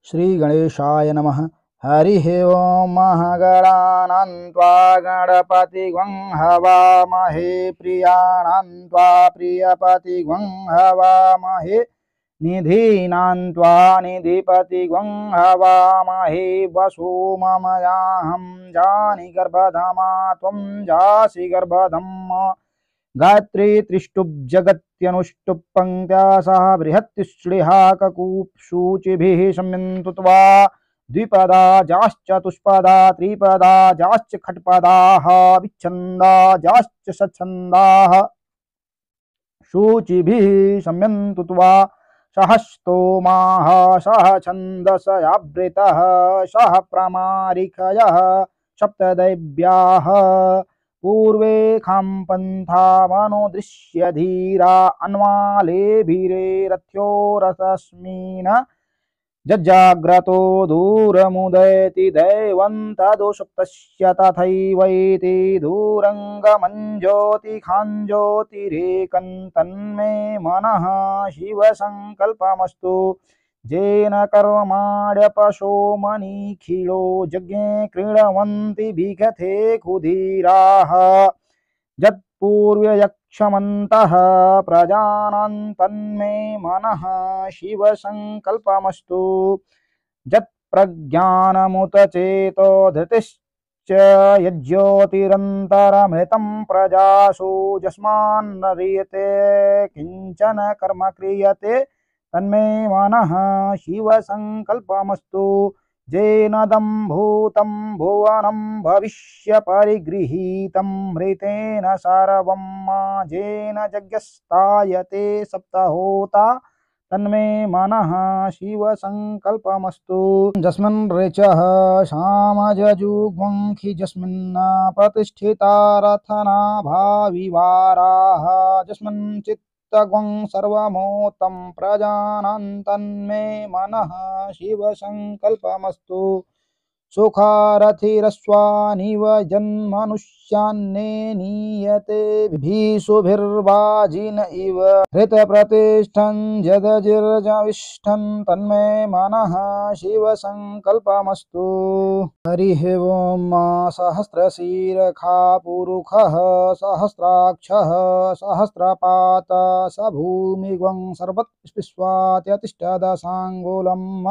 श्री गणेशाय नमः। हरिः ओं। महगणानां त्वा गणपतिं हवामहे प्रियाणां त्वा प्रियपतिं हवामहे निधीनां त्वा निधिपतिं हवामहे वसु ममयाहं जानि गर्भधमा त्वं जासि गर्भधम् गायत्री त्रिष्टुप जगत्यनुष्टुप पंक्त्या सह बृहत्तिश्लिहा ककूपशूचिभिः शम्यन्तु त्वा द्विपदा जाश्चतुष्पदा त्रिपदा जाश्च खट्पदाः विच्छन्दा जाश्च सच्छन्दाः शुचिभिः शम्यन्तु त्वा सहस्तोमाः सह छन्दसयावृतः सह प्रमारिकयः सप्तदैव्याः पूर्वे खां पंथा मनोदृश्य धीरा अन्वालेभिरे रथ्यो रसस्मिन् जज्जाग्रतो दूरमुदयति दैवन्तदुषुप्तस्य तथैवैति दूरङ्गमञ्ज्योति खाञ्ज्योतिरेकं तन्मे मनः शिवसङ्कल्पमस्तु जेन कर्माण्यपशो मनीखिलो यज्ञे क्रीडवन्ति विगते कुधीराः यत्पूर्वयक्षमन्तः प्रजानां तन्मे मनः शिवसङ्कल्पमस्तु यत्प्रज्ञानमुतचेतो धृतिश्च यज्ज्योतिरन्तरमृतं प्रजासु यस्मान्न ह्रियते किञ्चन कर्म क्रियते तन्मे मनः शिवसङ्कल्पमस्तु जेन दम्भूतं भुवनं भविष्य परिगृहीतं मृतेन सर्वं जेन यज्ञस्तायते सप्तहोता तन्मे मनः शिवसङ्कल्पमस्तु जस्मिन् ऋचः सामजजुग्वंखि जस्मिन् प्रतिष्ठिता रथना भाविवाराः जस्मिन् चित्तग्वं सर्वमोतं प्रजानां तन्मे मनः शिवसङ्कल्पमस्तु सुखारथिरस्वानिव जन्मनुष्यान्ने नीयते भीषुभिर्वाजिन इव हृतप्रतिष्ठं जदजिर्जविष्ठं तन्मे मनः शिवसङ्कल्पमस्तु। हरिः ओं। सहस्रशीर्षा पुरुषः सहस्राक्षः सहस्रपात स भूमिगं सर्वस्विष्वात्यतिष्ठदशाङ्गुलम्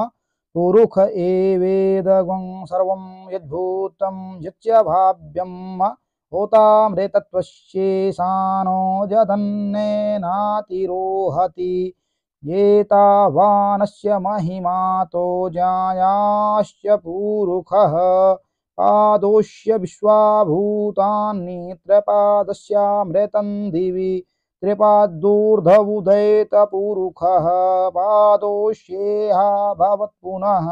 पुरुष एवेदगं सर्वं यद्भूतं यच्च भाव्यं होतामृतत्वस्येषानो जदन्नेनातिरोहति एतावानस्य महिमातो जायाश्च पुरुषः पादोष्य विश्वाभूतानि त्रिपादस्यामृतं दिवि त्रिपादूर्ध्वोदयेत पुरुषः पादोष्येह भवत् पुनः।